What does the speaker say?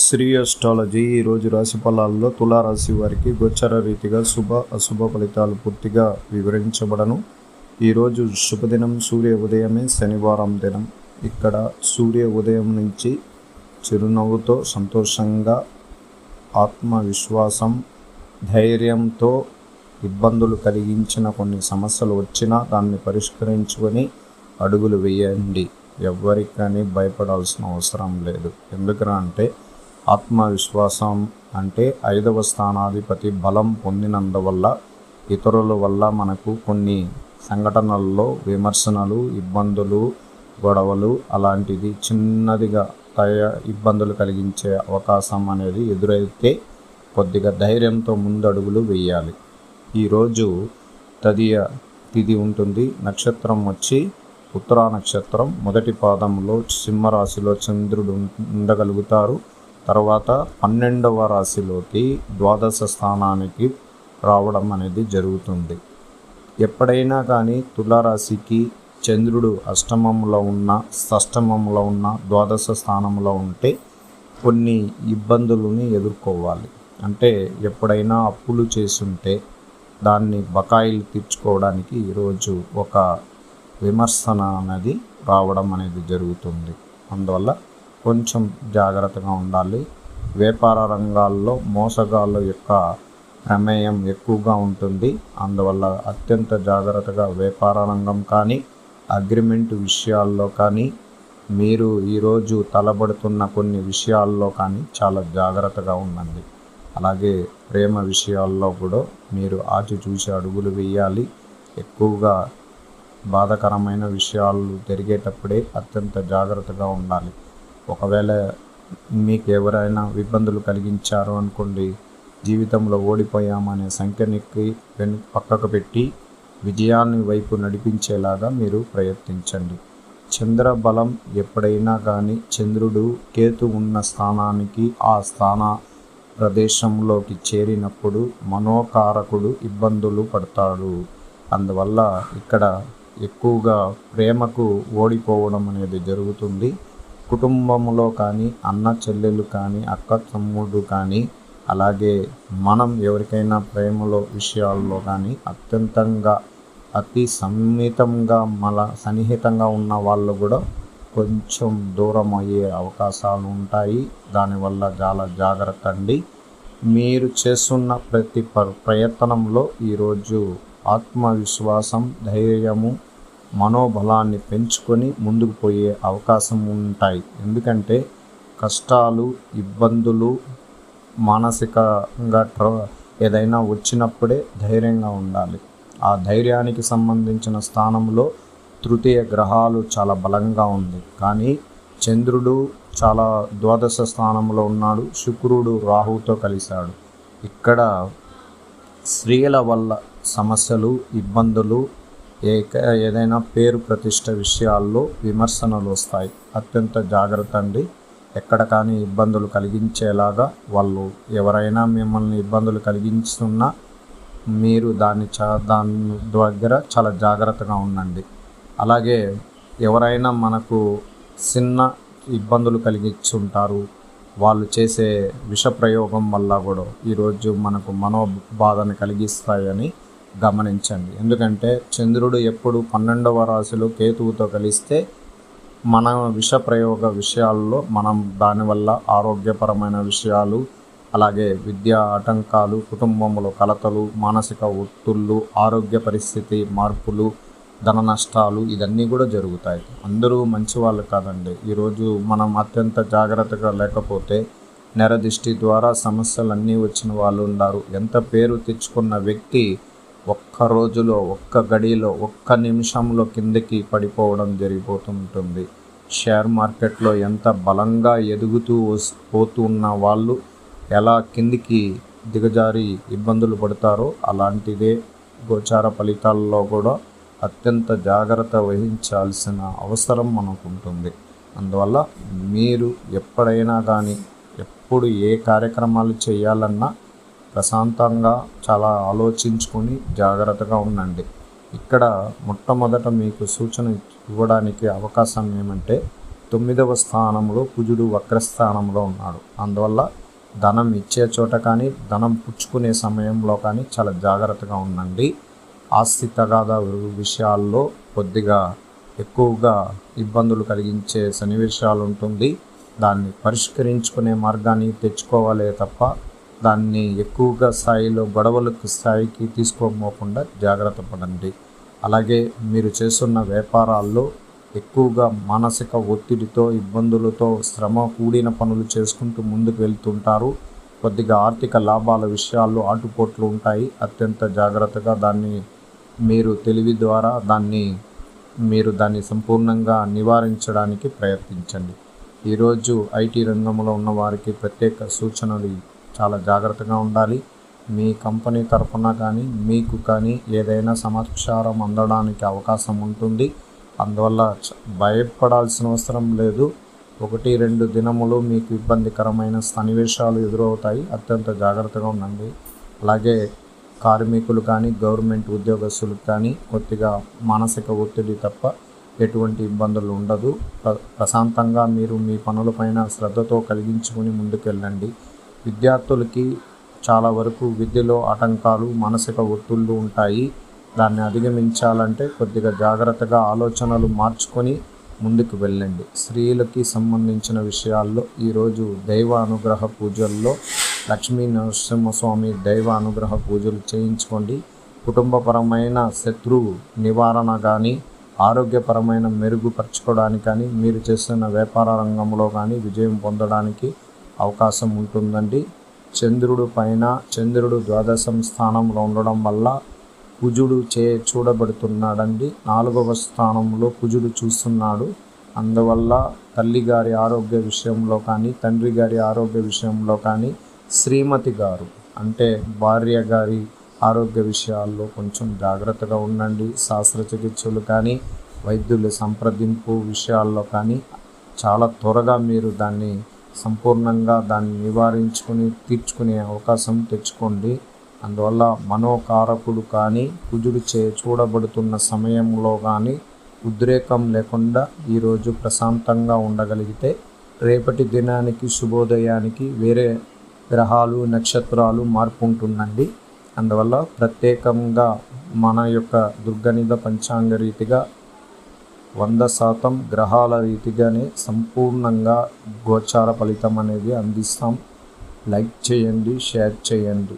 Shri astrology ఈరోజు రాశి ఫలాల్లో తులారాశి వారికి గోచర రీతిగా శుభ అశుభ ఫలితాలు పూర్తిగా వివరించబడను. ఈరోజు శుభదినం సూర్య ఉదయమే, శనివారం దినం. ఇక్కడ సూర్య ఉదయం నుంచి చిరునవ్వుతో, సంతోషంగా, ఆత్మవిశ్వాసం, ధైర్యంతో ఇబ్బందులు కలిగించిన కొన్ని సమస్యలు వచ్చినా దాన్ని పరిష్కరించుకొని అడుగులు వేయండి. ఎవ్వరికి కానీ భయపడాల్సిన అవసరం లేదు. ఎందుకంటే ఆత్మవిశ్వాసం అంటే 5వ స్థానాధిపతి బలం పొందినందువల్ల ఇతరుల వల్ల మనకు కొన్ని సంఘటనల్లో విమర్శనలు, ఇబ్బందులు, గొడవలు అలాంటిది చిన్నదిగా ఇబ్బందులు కలిగించే అవకాశం అనేది ఎదురైతే కొద్దిగా ధైర్యంతో ముందడుగులు వేయాలి. ఈరోజు తదియ తిథి ఉంటుంది. నక్షత్రం వచ్చి ఉత్తరా నక్షత్రం. మొదటి పాదంలో సింహరాశిలో చంద్రుడు ఉండగలుగుతారు. తర్వాత 12వ రాశిలోకి ద్వాదశ స్థానానికి రావడం అనేది జరుగుతుంది. ఎప్పుడైనా కానీ తులారాశికి చంద్రుడు అష్టమంలో ఉన్న, షష్టమంలో ఉన్న, ద్వాదశ స్థానంలో ఉంటే కొన్ని ఇబ్బందులని ఎదుర్కోవాలి. అంటే ఎప్పుడైనా అప్పులు చేసుంటే దాన్ని బకాయిలు తీర్చుకోవడానికి ఈరోజు ఒక విమర్శన అనేది రావడం అనేది జరుగుతుంది. అందువల్ల కొంచెం జాగ్రత్తగా ఉండాలి. వ్యాపార రంగాల్లో మోసగాళ్ళ యొక్క ప్రమేయం ఎక్కువగా ఉంటుంది. అందువల్ల అత్యంత జాగ్రత్తగా వ్యాపార రంగం కానీ, అగ్రిమెంట్ విషయాల్లో కానీ, మీరు ఈరోజు తలబడుతున్న కొన్ని విషయాల్లో కానీ చాలా జాగ్రత్తగా ఉండండి. అలాగే ప్రేమ విషయాల్లో కూడా మీరు ఆచితూచి అడుగులు వేయాలి. ఎక్కువగా బాధాకరమైన విషయాలు జరిగేటప్పుడే అత్యంత జాగ్రత్తగా ఉండాలి. ఒకవేళ మీకు ఎవరైనా ఇబ్బందులు కలిగించారు అనుకోండి, జీవితంలో ఓడిపోయామనే సంఖ్యనికి పక్కకు పెట్టి విజయాన్ని వైపు నడిపించేలాగా మీరు ప్రయత్నించండి. చంద్రబలం ఎప్పుడైనా కానీ చంద్రుడు కేతు ఉన్న స్థానానికి, ఆ స్థాన ప్రదేశంలోకి చేరినప్పుడు మనోకారకుడు ఇబ్బందులు పడతాడు. అందువల్ల ఇక్కడ ఎక్కువగా ప్రేమకు ఓడిపోవడం అనేది జరుగుతుంది. కుటుంబంలో కానీ, అన్న చెల్లెలు కానీ, అక్క తమ్ముడు కానీ, అలాగే మనం ఎవరికైనా ప్రేమలో విషయాల్లో కానీ అతి సన్నిహితంగా సన్నిహితంగా ఉన్న వాళ్ళు కూడా కొంచెం దూరం అయ్యే అవకాశాలు ఉంటాయి. దానివల్ల చాలా జాగ్రత్త అండి. మీరు చేస్తున్న ప్రతి ప్రయత్నంలో ఈరోజు ఆత్మవిశ్వాసం, ధైర్యము, మనోబలాన్ని పెంచుకొని ముందుకు పోయే అవకాశం ఉంటాయి. ఎందుకంటే కష్టాలు, ఇబ్బందులు, మానసికంగా ఏదైనా వచ్చినప్పుడే ధైర్యంగా ఉండాలి. ఆ ధైర్యానికి సంబంధించిన స్థానంలో తృతీయ గ్రహాలు చాలా బలంగా ఉంది. కానీ చంద్రుడు చాలా ద్వాదశ స్థానంలో ఉన్నాడు. శుక్రుడు రాహుతో కలిశాడు. ఇక్కడ స్త్రీల వల్ల సమస్యలు, ఇబ్బందులు, ఏదైనా పేరు ప్రతిష్ట విషయాల్లో విమర్శనలు వస్తాయి. అత్యంత జాగ్రత్త అండి. ఎక్కడ కానీ ఇబ్బందులు కలిగించేలాగా వాళ్ళు ఎవరైనా మిమ్మల్ని ఇబ్బందులు కలిగిస్తున్నా మీరు దాని దగ్గర చాలా జాగ్రత్తగా ఉండండి. అలాగే ఎవరైనా మనకు చిన్న ఇబ్బందులు కలిగించుంటారు. వాళ్ళు చేసే విషప్రయోగం వల్ల కూడా ఈరోజు మనకు మనోబాధను కలిగిస్తాయని గమనించండి. ఎందుకంటే చంద్రుడు ఎప్పుడు 12వ రాశిలో కేతువుతో కలిస్తే మన విషప్రయోగ విషయాల్లో మనం దానివల్ల ఆరోగ్యపరమైన విషయాలు, అలాగే విద్యా ఆటంకాలు, కుటుంబంలో కలతలు, మానసిక ఒత్తిళ్ళు, ఆరోగ్య పరిస్థితి మార్పులు, ధన నష్టాలు ఇవన్నీ కూడా జరుగుతాయి. అందరూ మంచి వాళ్ళు కాదండి. ఈరోజు మనం అత్యంత జాగ్రత్తగా లేకపోతే నెరదిష్టి ద్వారా సమస్యలన్నీ వచ్చిన వాళ్ళు ఉన్నారు. ఎంత పేరు తెచ్చుకున్న వ్యక్తి ఒక్క రోజులో, ఒక్క గడిలో, ఒక్క నిమిషంలో కిందకి పడిపోవడం జరిగిపోతుంటుంది. షేర్ మార్కెట్లో ఎంత బలంగా ఎదుగుతూ పోతున్న వాళ్ళు ఎలా కిందికి దిగజారి ఇబ్బందులు పడతారో అలాంటిదే గోచార ఫలితాల్లో కూడా అత్యంత జాగ్రత్త వహించాల్సిన అవసరం మనకు ఉంటుంది. అందువల్ల మీరు ఎప్పుడైనా కానీ ఎప్పుడు ఏ కార్యక్రమాలు చేయాలన్నా ప్రశాంతంగా చాలా ఆలోచించుకొని జాగ్రత్తగా ఉండండి. ఇక్కడ మొట్టమొదట మీకు సూచన ఇవ్వడానికి అవకాశం ఏమంటే 9వ స్థానంలో కుజుడు వక్రస్థానంలో ఉన్నాడు. అందువల్ల ధనం ఇచ్చే చోట కానీ ధనం పుచ్చుకునే సమయంలో కానీ చాలా జాగ్రత్తగా ఉండండి. ఆస్తి తగాదా విషయాల్లో కొద్దిగా ఎక్కువగా ఇబ్బందులు కలిగించే సన్నివేశాలు ఉంటుంది. దాన్ని పరిష్కరించుకునే మార్గాన్ని తెచ్చుకోవాలే తప్ప దాన్ని ఎక్కువగా స్థాయిలో గొడవలకు స్థాయికి తీసుకోకపోకుండా జాగ్రత్త పడండి. అలాగే మీరు చేస్తున్న వ్యాపారాల్లో ఎక్కువగా మానసిక ఒత్తిడితో ఇబ్బందులతో శ్రమ కూడిన పనులు చేసుకుంటూ ముందుకు వెళ్తుంటారు. కొద్దిగా ఆర్థిక లాభాల విషయాల్లో ఆటుపోట్లు ఉంటాయి. అత్యంత జాగ్రత్తగా దాన్ని మీరు తెలివి ద్వారా దాన్ని సంపూర్ణంగా నివారించడానికి ప్రయత్నించండి. ఈరోజు ఐటీ రంగంలో ఉన్న వారికి ప్రత్యేక సూచనలు చాలా జాగ్రత్తగా ఉండాలి. మీ కంపెనీ తరఫున కానీ మీకు కానీ ఏదైనా సమాచారం అందడానికి అవకాశం ఉంటుంది. అందువల్ల భయపడాల్సిన అవసరం లేదు. 1-2 దినములు మీకు ఇబ్బందికరమైన సన్నివేశాలు ఎదురవుతాయి. అత్యంత జాగ్రత్తగా ఉండండి. అలాగే కార్మికులు కానీ గవర్నమెంట్ ఉద్యోగస్తులకు కానీ కొద్దిగా మానసిక ఒత్తిడి తప్ప ఎటువంటి ఇబ్బందులు ఉండదు. ప్రశాంతంగా మీరు మీ పనులపైన శ్రద్ధతో కలిగించుకుని ముందుకెళ్ళండి. విద్యార్థులకి చాలా వరకు విద్యలో ఆటంకాలు మానసిక ఒత్తిళ్ళు ఉంటాయి. దాన్ని అధిగమించాలంటే కొద్దిగా జాగ్రత్తగా ఆలోచనలు మార్చుకొని ముందుకు వెళ్ళండి. స్త్రీలకి సంబంధించిన విషయాల్లో ఈరోజు దైవ అనుగ్రహ పూజల్లో లక్ష్మీ నరసింహస్వామి దైవ అనుగ్రహ పూజలు చేయించుకోండి. కుటుంబపరమైన శత్రు నివారణ కానీ ఆరోగ్యపరమైన మెరుగుపరచుకోవడానికి కానీ మీరు చేస్తున్న వ్యాపార రంగంలో కానీ విజయం పొందడానికి అవకాశం ఉంటుందండి. చంద్రుడు ద్వాదశం స్థానంలో ఉండడం వల్ల కుజుడు చూడబడుతున్నాడండి. 4వ స్థానంలో కుజుడు చూస్తున్నాడు. అందువల్ల తల్లిగారి ఆరోగ్య విషయంలో కానీ తండ్రి గారి ఆరోగ్య విషయంలో కానీ శ్రీమతి గారు అంటే భార్య గారి ఆరోగ్య విషయాల్లో కొంచెం జాగ్రత్తగా ఉండండి. శస్త్రచికిత్సలు కానీ వైద్యుల సంప్రదింపు విషయాల్లో కానీ చాలా త్వరగా మీరు దాన్ని సంపూర్ణంగా నివారించుకుని తీర్చుకునే అవకాశం తెచ్చుకోండి. అందువల్ల మనోకారకుడు కానీ కుజుడు చూడబడుతున్న సమయంలో కానీ ఉద్రేకం లేకుండా ఈరోజు ప్రశాంతంగా ఉండగలిగితే రేపటి దినానికి శుభోదయానికి వేరే గ్రహాలు నక్షత్రాలు మార్పు ఉంటుందండి. అందువల్ల ప్రత్యేకంగా మన యొక్క దుర్గణిత పంచాంగ రీతిగా 100% గ్రహాల రీతిగానే సంపూర్ణంగా గోచార ఫలితం అనేది అందిస్తాం. లైక్ చేయండి, షేర్ చేయండి.